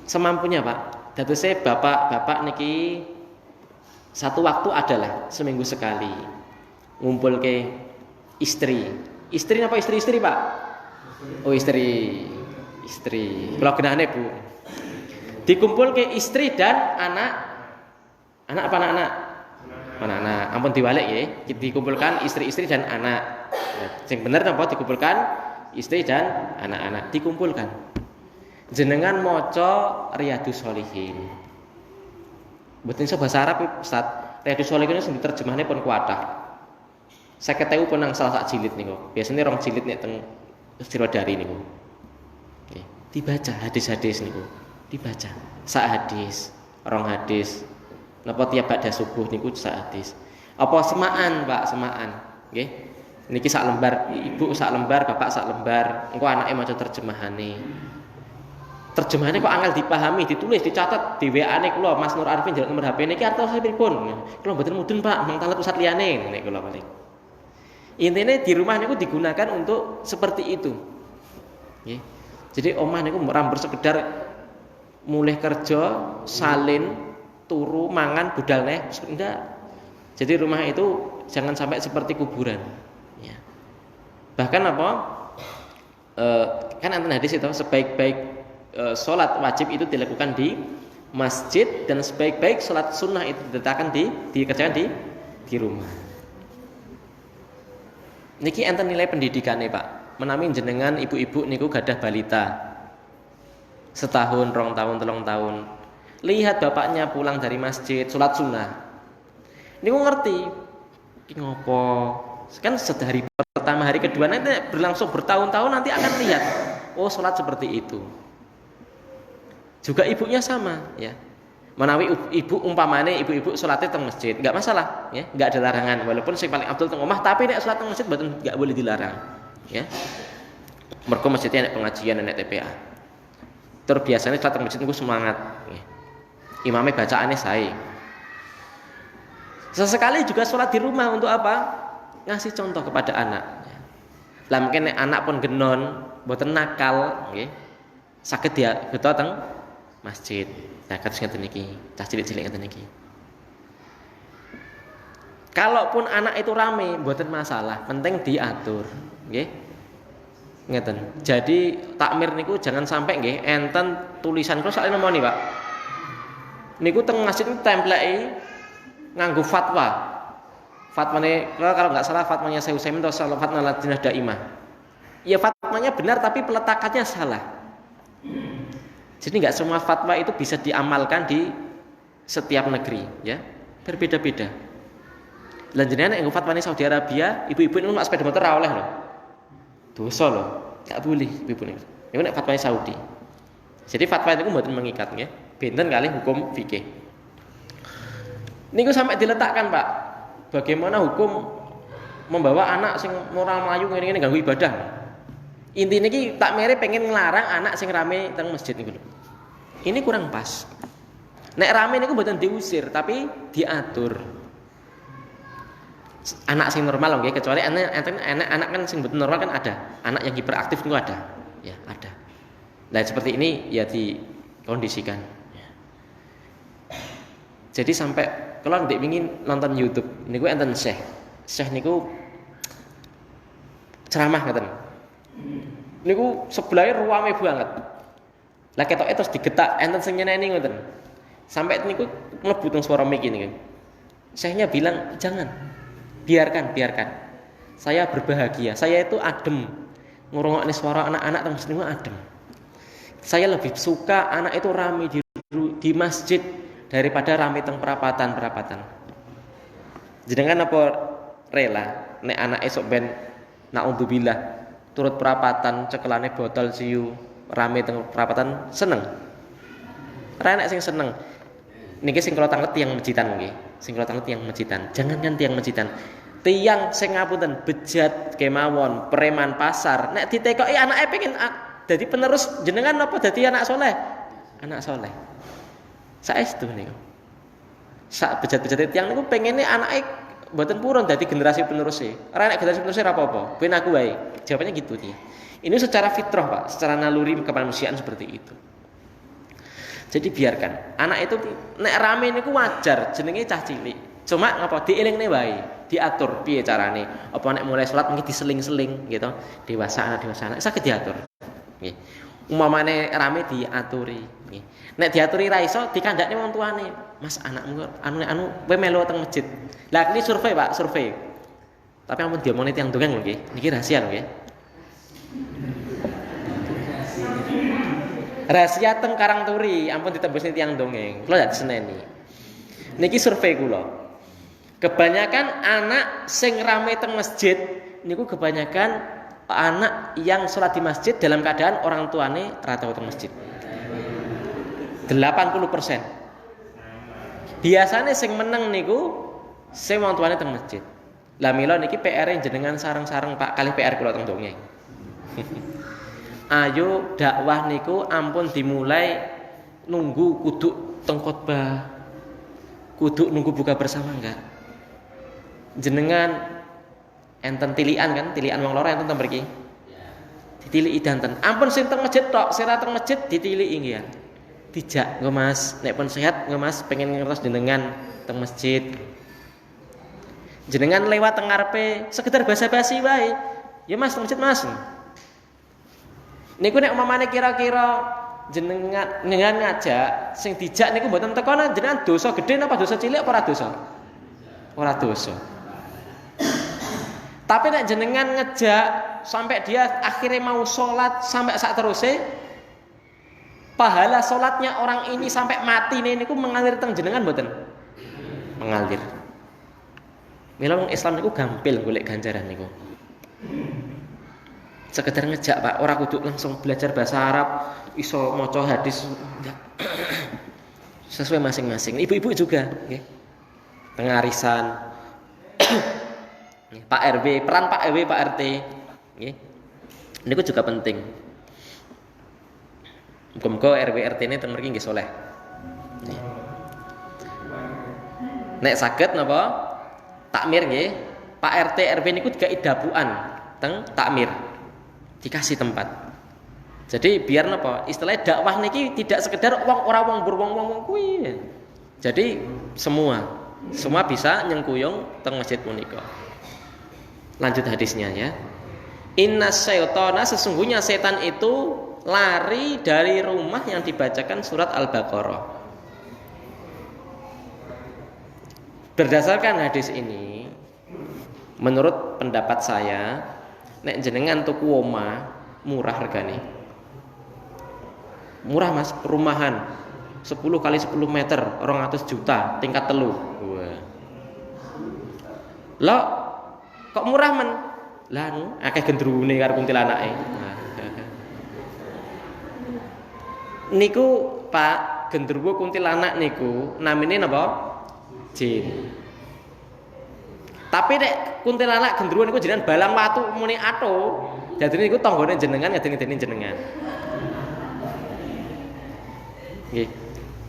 Semampunya, Pak. Dadose bapak-bapak niki satu waktu adalah seminggu sekali ngumpul ke istri. Istri apa istri-istri, Pak? Oh, istri. Kalau genane, Bu. Dikumpul ke istri dan anak. Anak apa anak-anak? Anak-anak. Ampun diwalik ya. Dikumpulkan istri-istri dan anak. Sing bener napa dikumpulkan istri dan anak-anak dikumpulkan. Jenengan maca Riyadhus Shalihin. Mboten iso bahasa Arab, Ustaz. Riyadhus Shalihin sing diterjemahne pun kuatah. 50.000 pun nang salah sak jilid niku. Biasane 2 jilid nek teng Sirwadari niku. Nggih, dibaca hadis-hadis niku. Dibaca sak hadis, 2 hadis. Napa tiap ba'da subuh niku sak hadis. Apa semaan, Pak, semaan. Nggih. Niki sak lembar, ibu sak lembar, bapak sak lembar. Engko anake maca terjemahane. Terjemahannya kok angel dipahami, ditulis, dicatat di WA-ne kula Mas Nur Arifin njaluk nomor HP niki artosipun pripun? Kula mboten mudun, Pak, mang talet pusat liyane nek kula paling. Intine di rumah niku digunakan untuk seperti itu. Nggih. Jadi omah niku ora sekedar mulih kerja, salin, turu, mangan, budal neh, enggak. Jadi rumah itu jangan sampai seperti kuburan. Ya. Bahkan apa? Kan anten hadis itu sebaik-baik sholat wajib itu dilakukan di masjid dan sebaik-baik sholat sunnah itu diletakkan dikerjakan di rumah. Niki enten nilai pendidikannya Pak. Menami jenengan ibu-ibu niku gadah balita. Setahun, 2 tahun, 3 tahun. Lihat bapaknya pulang dari masjid sholat sunnah. Niku ngerti. Ki ngopo? Kan sehari pertama, hari kedua nanti berlangsung bertahun-tahun nanti akan lihat. Oh, sholat seperti itu. Juga ibunya sama, ya. Menawi ibu umpamane ibu-ibu sholatnya teng masjid, enggak masalah, ya, enggak ada larangan. Walaupun sing paling abdul teng omah, tapi nek sholat teng masjid mboten enggak boleh dilarang, ya. Mergo masjidnya nek pengajian nek TPA. Terus biasanya sholat teng masjid niku semangat, ya. Imamnya bacaannya sae. Sesekali juga sholat di rumah untuk apa? Ngasih contoh kepada anak. Lah mungkin nek anak pun genon, mboten nakal, nggih. Saged dia beto teng masjid. Nah, kados ngeten niki, cah cilik-cilik ngeten niki. Kalaupun anak itu rame, mboten masalah, penting diatur, nggih. Ngeten. Jadi takmir niku jangan sampai nggih enten tulisan kula sak nemoni, Pak. Niku teng masjid templeki nganggo fatwa. Fatwane kalau nggak salah fatwanya Syekh Utsaimin atau fatwa Lajnah Daimah. Ya fatwanya benar tapi peletakannya salah. Jadi nggak semua fatwa itu bisa diamalkan di setiap negeri, ya. Berbeda-beda. Lan jenengan nek fatwane Saudi Arabia, ibu-ibu ini numpak sepeda motor ra oleh lho. Dosa lho, nggak boleh ibu-ibu ini. Niku nek fatwane Saudi. Jadi fatwa itu mboten mengikat nggih. Benten kali hukum fikih. Niku sampai diletakkan, Pak. Bagaimana hukum membawa anak sing ora mlayu ngene-ngene ganggu ibadah. Intine iki takmire pengen nglarang anak sing rame teng masjid niku lho. Ini kurang pas. Nek rame niku mboten diusir tapi diatur. Anak sing normal nggih, kecuali anak kan sing mboten normal kan ada. Anak yang hiperaktif niku ada. Ya, ada. Nah, seperti ini ya dikondisikan. Jadi sampai kalau ndek pengin nonton YouTube niku enten Syekh niku ceramah ngoten. Niku sebelahnya ruame banget. Lah ketoke terus digetak enten sing nyeneni ngoten. Sampai niku mlebu teng swara mic niku. Syekhnya bilang, "Jangan. Biarkan. Saya berbahagia. Saya itu adem. Ngrungokne swara anak-anak teng masjid niku adem. Saya lebih suka anak itu rame di masjid daripada rame teng perapatan. Jenengan apa rela nek anak esok ben naudzubillah turut perapatan cekelane botol siu rame teng perapatan seneng. Ra enek sing seneng. Niki sing kula tanglet tiyang mejitan nggih. Jangan kan tiyang mejitan. Tiyang sing ngapunten bejat kemawon, preman pasar. Nek ditekoki anake pengen dadi penerus jenengan apa dadi anak soleh? Anak soleh. Saestu niku. Sak bejat-bejate tiyang niku pengene anake mboten purun dadi generasi peneruse. Ora nek generasi peneruse ora apa-apa, ben aku wae. Jawabannya gitu dia. Ini secara fitrah, Pak, secara naluri kemanusiaan seperti itu. Jadi biarkan. Anak itu nek rame niku wajar, jenenge cah cilik. Cuma ngapa dielingne wae, diatur piye carane. Apa nek mulai salat mungkin diseling-seling gitu. Dewasa anak saged diatur. Nggih. Umpamane rame diaturi, nggih. Nek diaturi ra iso dikandakne wong tuane. Mas anakmu anu kowe melu teng masjid. Lah ini survei, Pak, survei. Tapi ampun diomongne tiyang dongeng lho nggih. Niki rahasia lho nggih. Rahasia teng Karangturi, ampun ditembusne tiyang dongeng. Kula dak diseneni. Niki survei kula. Kebanyakan anak sing rame teng masjid niku kebanyakan anak yang sholat di masjid dalam keadaan orang tuane rata teng masjid. 80%. Biasane sing meneng niku sing wong tuane teng masjid. Lah mila niki PR jenengan sareng-sareng Pak kali PR kula teng dongeng. Ayo dakwah niku ampun dimulai nunggu kudu teng khotbah. Kudu nunggu buka bersama enggak? Jenengan enten tilian kan, tilian wong loro enten teng mriki. Ditiliki danten. Ampun sing teng masjid tok, sing ra teng masjid ditiliki nggih. dijak nggo Mas, nek pun sehat nggo Mas pengen ngertos jenengan teng masjid. Jenengan lewat teng ngarepe sekedar basa-basi wae. Ya Mas, teng masjid Mas. Niku nek umpamane kira-kira jenengan ngajak sing dijak niku mboten teko jenengan dosa gedhe napa dosa cilik apa ora dosa? Ora dosa. Tapi nek jenengan ngejak sampai dia akhirnya mau sholat sampai saat terusé, pahala sholatnya orang ini sampai mati niku mengalir teng jenengan mboten? Mengalir. Mila wong Islam niku gampil golek ganjaran niku. Sekedar ngejak Pak, ora kudu langsung belajar bahasa Arab, iso maca hadis enggak. Sesuai masing-masing. Ibu-ibu juga nggih. Pengarisan. Pak RW, peran Pak RW, Pak RT nggih. Niku juga penting. Muga-muga RW RT ini teng mriki nggih saleh. Nek saged napa? Takmir nggih. Pak RT RW niku dikai dapuan teng takmir. Dikasih tempat. Jadi biar napa? Istilahnya dakwah niki tidak sekedar wong ora wong wong kuwi. Jadi semua bisa nyengkuyung teng masjid punika. Lanjut hadisnya ya. Inna syaitana sesungguhnya setan itu lari dari rumah yang dibacakan surat Al-Baqarah. Berdasarkan hadis ini, menurut pendapat saya, nek jenengan tuku omah murah hargane. Murah Mas, perumahan 10 kali 10 meter 200 juta tingkat telu. Wah. Lo kok murah men? Lah akeh gendrune karo kuntilanake. Niku Pak, gendruwo kuntilanak niku namine napa? Jin. Tapi nek kuntilanak gendruwo niku jenengan balang watu muni ato. Dadi niku tanggane jenengan ngeden-ngedeni jenengan. Nggih.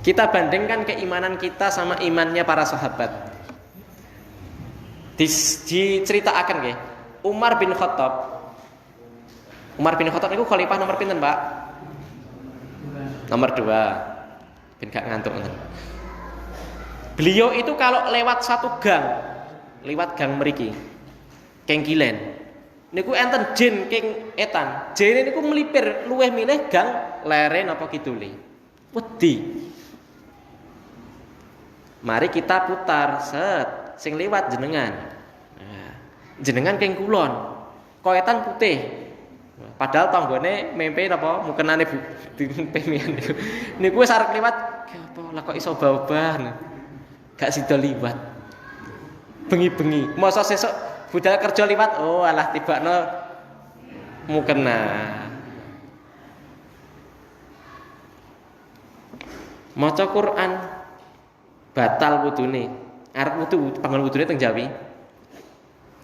Kita bandingkan keimanan kita sama imannya para sahabat. Diceritakan nggih. Umar bin Khattab niku khalifah nomor pinten, Pak? Nomor 2. Ben gak ngantuk ngoten. Beliau itu kalau lewat satu gang, lewat gang mriki, Kengkilen, niku enten jin king etan. Jin niku melipir luweh milih gang lere napa kidule. Wedi. Mari kita putar set sing liwat jenengan. Nah, jenengan king kulon. Koetan putih. Padahal tanggane mempe napa mukenane pemian niku. Niku wis arep liwat, apa lah kok iso bau-bau. Gak sida liwat. Bengi-bengi. Masa sesuk budal kerja liwat, oh alah tibakno mukena. Maca Quran batal wudune. Arep wudu panggon wudune teng Jawi.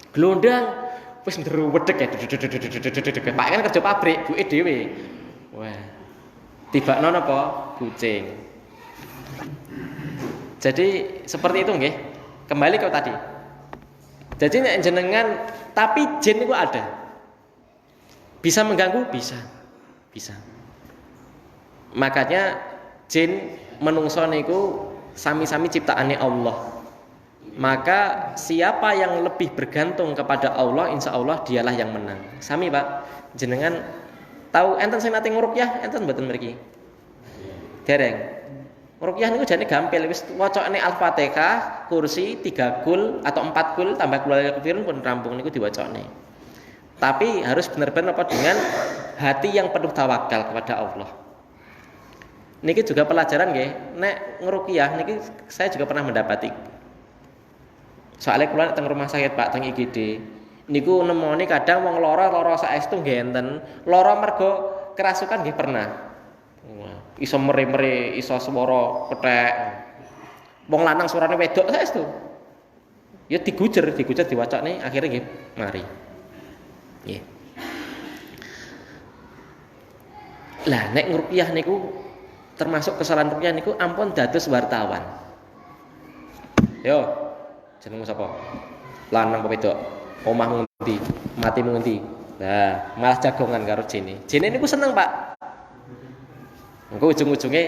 Glondang wis ndruwedeg ya. Pak kan kerja pabrik, buke dhewe. Wah. Tibakno napa? Kucing. Jadi seperti itu nggih. Kembali ke tadi. Jadi nek jenengan tapi jin itu ada. Bisa mengganggu? Bisa. Makanya jin menungso niku sami-sami ciptaane Allah. Maka siapa yang lebih bergantung kepada Allah, insya Allah dialah yang menang. Sami Pak, jenengan tahu enten sing nate ngurukyah enten mboten mriki? Dereng. Ngurukyah niku jane gampil wis wacane Al-Fatihah, kursi 3 kul atau 4 kul tambah keluarga kafirun pun rampung niku diwacane. Tapi harus benar-benar apa dengan hati yang penuh tawakal kepada Allah. Niki juga pelajaran nggih, nek ngurukyah niki saya juga pernah mendapati. Soalnya kula teng rumah sakit Pak teng IGD. Niku nemoni kadang wong lara saestu nggih enten. Lara mergo kerasukan nggih pernah. Wah, iso mere-mere, iso swara kethek. Wong lanang suarane wedok saestu. Ya digujer diwacane akhirnya nggih mari. Nggih. Lah nek ngruqyah niku termasuk kesalahan ruqyah niku ampun dados wartawan. Yo, jenengmu sapa? Lanang apa wedok? Omahmu ngendi? Matimu ngendi? Nah, malah jagongan karo jene. Jene niku seneng, Pak. Engko ujung-ujunge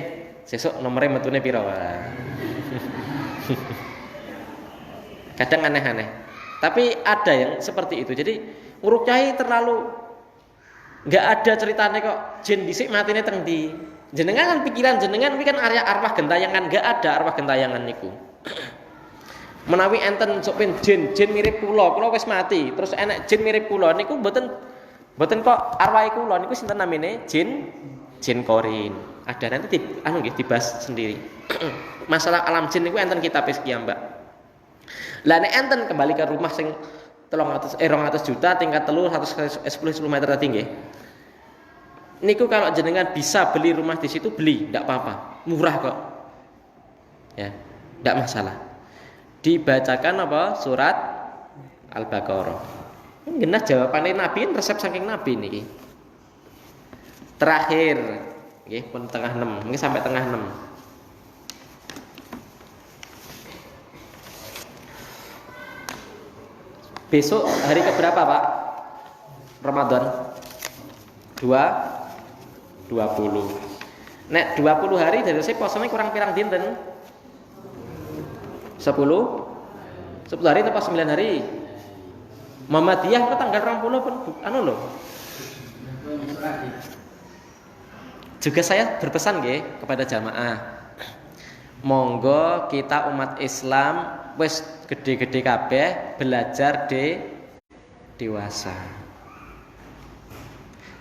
sesuk nomere metune pira wae. Kadang aneh-aneh. Tapi ada yang seperti itu. Jadi ngurukyai terlalu enggak ada ceritanya kok jin dhisik matine teng ndi. Jenengan kan pikiran jenengan iki kan area arwah gentayangan, enggak ada arwah gentayangan niku. Menawi enten sok pen jin mirip kula wis mati, terus enek jin mirip kula niku mboten kok arwah kula niku sinten namine? Jin korin. Ada nanti dibahas sendiri. Masalah alam jin niku enten kitab Mbak. Lah nek enten kembali ke rumah sing 200 juta tingkat 110 meter tadi nggih. Niku kalau jenengan bisa beli rumah di situ beli, enggak apa-apa. Murah kok. Ya, enggak masalah. Dibacakan apa? Surat Al-Baqarah. Genah jawabane Nabi kan resep saking Nabi niki. Terakhir, nggih pun tengah 6, mungkin sampai tengah 6. Besok hari keberapa, Pak? Ramadan? 20. Nek 20 hari dari saya posone kurang pirang dinten? 10 hari atau 9 hari? Muhammadiyah ke tanggal 20 pun anu loh. Juga saya berpesan nggih kepada jamaah. Monggo kita umat Islam wis gede-gede kabeh belajar dewasa.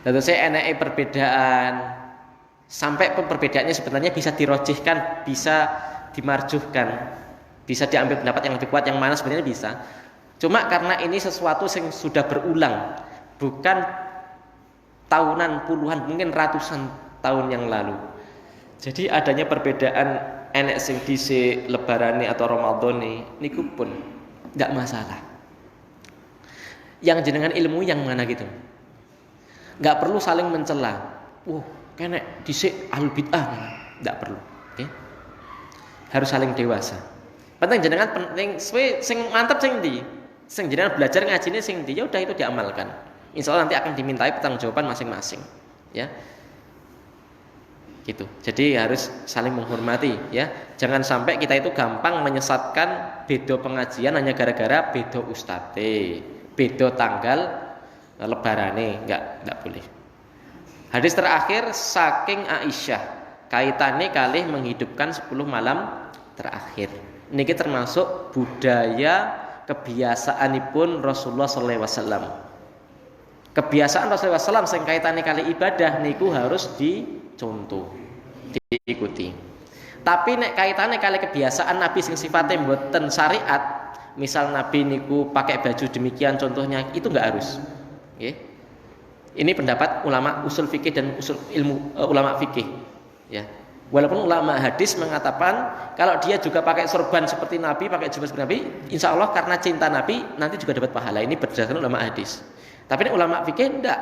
Tentu saya enake perbedaan sampai perbedaannya sebenarnya bisa dirojihkan, bisa dimarjuhkan, bisa diambil pendapat yang lebih kuat yang mana sebenarnya bisa. Cuma karena ini sesuatu yang sudah berulang, bukan tahunan, puluhan, mungkin ratusan tahun yang lalu. Jadi adanya perbedaan enek sing dhisik lebarane atau Ramadhane niku pun enggak masalah. Yang jenengan ilmu yang mana gitu. Enggak perlu saling mencela. Kenek dhisik ahlul bid'ah. Enggak perlu, oke? Harus saling dewasa. Penting jenengan sing mantep sing ndi? Sing jenengan belajar ngajine sing ndi, ya udah itu diamalkan. Insyaallah nanti akan dimintai pertanggungjawaban masing-masing, ya. Gitu. Jadi harus saling menghormati, ya. Jangan sampai kita itu gampang menyesatkan beda pengajian hanya gara-gara beda ustate, beda tanggal lebarane, enggak boleh. Hadis terakhir saking Aisyah, kaitannya kalih menghidupkan 10 malam terakhir. Niki termasuk budaya kebiasaanipun Rasulullah sallallahu alaihi wasallam. Kebiasaan Rasulullah sallallahu alaihi wasallam sing kaitane kali ibadah niku harus dicontoh, diikuti. Tapi nek kaitane kali kebiasaan Nabi sing sifatnya mboten syariat, misal Nabi niku pakai baju demikian contohnya, itu enggak harus. Nggih. Ini pendapat ulama usul fikih dan usul ilmu ulama fikih, ya. Walaupun ulama hadis mengatakan kalau dia juga pakai sorban seperti Nabi, pakai jubah seperti Nabi, insya Allah karena cinta Nabi nanti juga dapat pahala. Ini berdasarkan ulama hadis. Tapi ini ulama fikih enggak.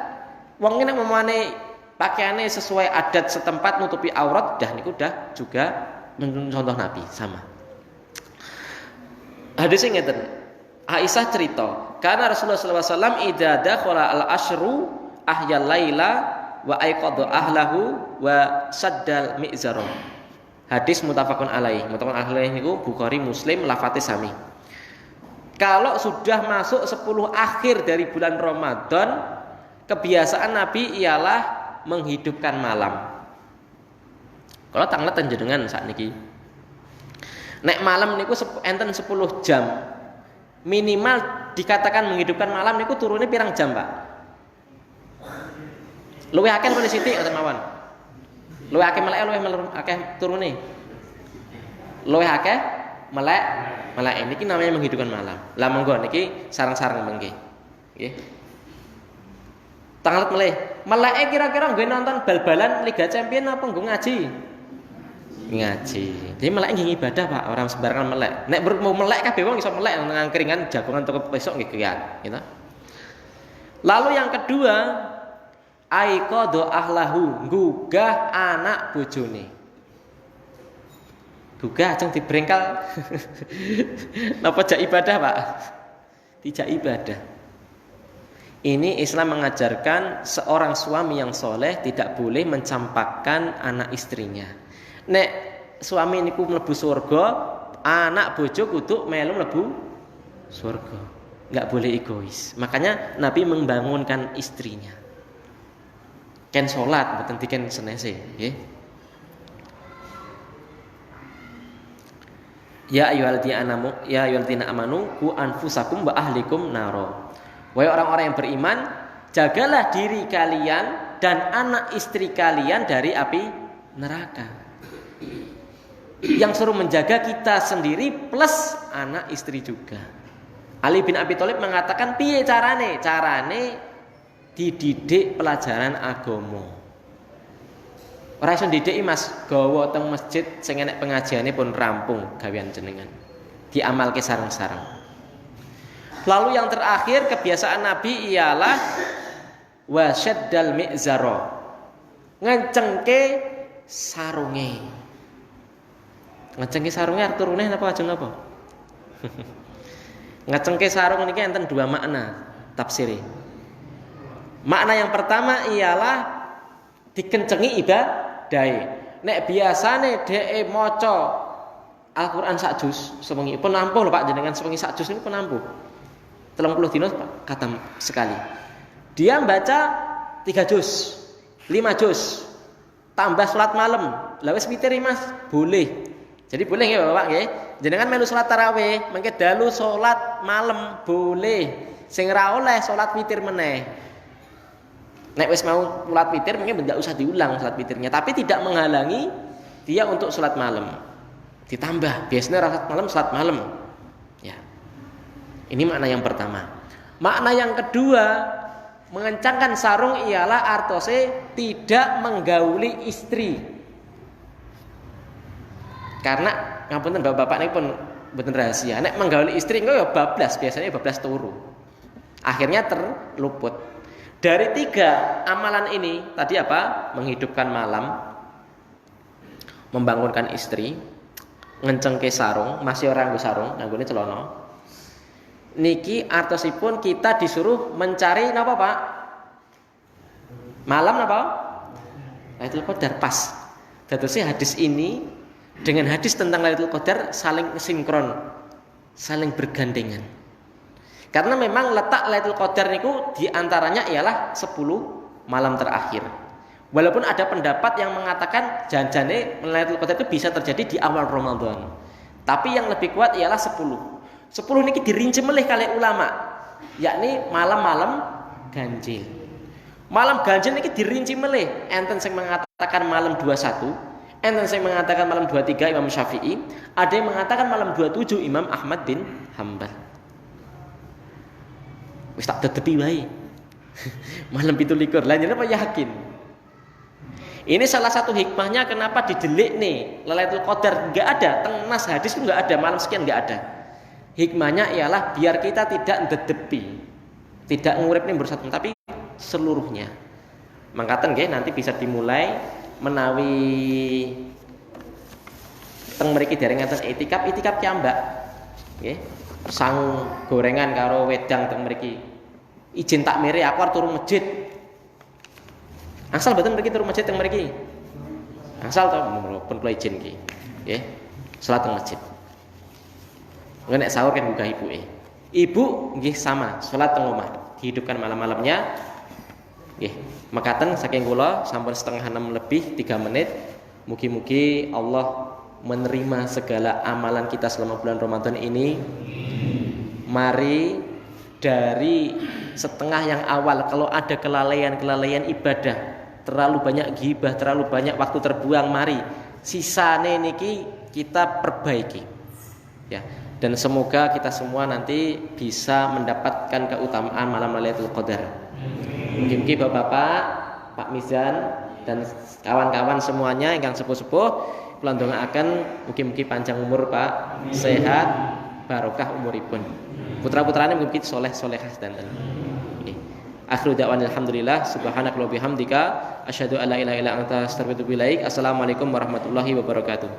Wong ini memane pakaiannya sesuai adat setempat nutupi aurat, dah niku dah juga mencontoh Nabi sama. Hadis ini ngeten. Aisyah cerita, karena Rasulullah sallallahu alaihi wasallam idza dakhala al-ashru ahyal laila wa aiqadha ahlahu wa saddal mi'zara. Hadis muttafaqun alaih. Muttafaqun alaih niku Bukhari Muslim lafate sami. Kalau sudah masuk 10 akhir dari bulan Ramadan, kebiasaan Nabi ialah menghidupkan malam. Kalau tanglet jenengan sakniki. Nek malam niku enten 10 jam. Minimal dikatakan menghidupkan malam niku turunnya pirang jam, Pak? Luwih akeh luwih sithik ngoten mawon. Luwih akeh melek luwih akeh turune. Luwih akeh melek niki namanya menghidupkan malam. Lah monggo niki sareng-sareng mengke. Nggih. Tanglet meleke kira-kira nggo nonton bal-balan Liga Champions apa nggo ngaji? Ngaji. Jadi melek nggih ibadah, Pak, orang sembarangan melek. Nek mau melek kabeh wong iso melek nang keringan jagongan toko besok nggih kiat, gitu. Lalu yang kedua, aiqadha ahlahu, gugah anak bojone. Gugah ajeng dibrengkal. Napa jak ibadah, Pak? Tidak ibadah. Ini Islam mengajarkan seorang suami yang soleh tidak boleh mencampakkan anak istrinya. nek suami niku mlebu surga, anak bojo kudu melu mlebu surga. Enggak boleh egois. Makanya Nabi membangunkan istrinya. Ken salat mboten diken senese, nggih. Ya ayyuhalladzina amanu qu anfusakum wa ahlikum naro. Wahai orang-orang yang beriman, jagalah diri kalian dan anak istri kalian dari api neraka. Yang suruh menjaga kita sendiri plus anak istri juga. Ali bin Abi Thalib mengatakan piye carane? Carane dididik pelajaran agama. Ora iso ndidiki Mas, gawa teng masjid sing enek pengajiane pun rampung gawean jenengan. Diamalke sareng-sareng. Lalu yang terakhir kebiasaan Nabi ialah wasyaddal mi'zara. Ngencengke sarunge. Ngecengke sarunge turune napa ajeng napa? Ngecengke sarung niki enten dua makna tafsire. Makna yang pertama ialah dikencengi ibadahe. Nek biasane dhek maca Al-Qur'an sak juz sewengi pun nampuh lho Pak jenengan sewengi sak juz niku pun nampuh. 30 dina khatam sekali. Dia baca 3 juz, 5 juz. Tambah salat malam. Lah wis witir Mas, boleh. Jadi boleh nggih Bapak nggih? Jenengan melu salat tarawih, mengke dalu salat malam boleh. Sing ora oleh salat witir meneh. Nek wis mau salat witir mungkin enggak usah diulang salat witirnya, tapi tidak menghalangi dia untuk salat malam. Ditambah, biasanya salat malam salat malam. Ya. Ini makna yang pertama. Makna yang kedua, mengencangkan sarung ialah artose tidak menggauli istri. Karena ngapunten bapak-bapak ini pun mboten rahasia. Nek menggauli istri engko ya bablas, biasanya bablas turu. Akhirnya terluput. Dari 3 amalan ini tadi apa? Menghidupkan malam, membangunkan istri, ngencengke sarung, masih orang nganggo sarung, nganggone celana. Niki artosipun kita disuruh mencari napa Pak? Malam napa? Lailatul Qadar pas. Dadose hadis ini dengan hadis tentang Lailatul Qadar saling sinkron, saling bergandengan. Karena memang letak Lailatul Qadar niku diantaranya ialah 10 malam terakhir. Walaupun ada pendapat yang mengatakan janjane Lailatul Qadar itu bisa terjadi di awal Ramadan. Tapi yang lebih kuat ialah 10. 10 niki dirinci melih kali ulama, yakni malam-malam ganjil. Malam ganjil niki dirinci melih. Enten sing mengatakan malam 21, enten sing mengatakan malam 23 Imam Syafi'i, ada yang mengatakan malam 27 Imam Ahmad bin Hanbal. Wis tak dedepi wae. Malam 17. Lah jenengan apa yakin? Ini salah satu hikmahnya kenapa didelik nih Lailatul Qadar enggak ada, teng nas hadis itu enggak ada, malam sekian enggak ada. Hikmahnya ialah biar kita tidak ndedepi, tidak nguripne bersatu tapi seluruhnya. Mangkaten nggih nanti bisa dimulai menawi teng mriki dereng ngaten itikaf piyambak. Nggih. Sang gorengan karo wedang teng mriki. Izin takmire aku arep turu masjid. Asal mboten mriki turu masjid teng mriki. Asal to pun kula izin nggih. Nggih. Salat teng masjid. Nek sahur kan buka ibuke. Ibu nggih sama, salat teng omah, dihidupkan malam-malamnya. Nggih, mekaten saking kula sampun 5:30 lebih 3 menit. Mugi-mugi Allah menerima segala amalan kita selama bulan Ramadan ini. Mari dari setengah yang awal kalau ada kelalaian ibadah, terlalu banyak ghibah, terlalu banyak waktu terbuang, mari sisane niki kita perbaiki. Ya. Dan semoga kita semua nanti bisa mendapatkan keutamaan malam Lailatul Qadar. Mungkin Bapak-bapak, Pak Mizan dan kawan-kawan semuanya ingkang sepuh-sepuh kula ndongaaken mugi-mugi panjang umur Pak, sehat, barokah umuripun. Putra-putrane mugi soleh-solehah sedanten. Nggih. Akhiru da'wana alhamdulillah subhanakallahumma bihamdika asyhadu an la ilaha illa anta astaghfiruka wa atubu ilaik. Assalamualaikum warahmatullahi wabarakatuh.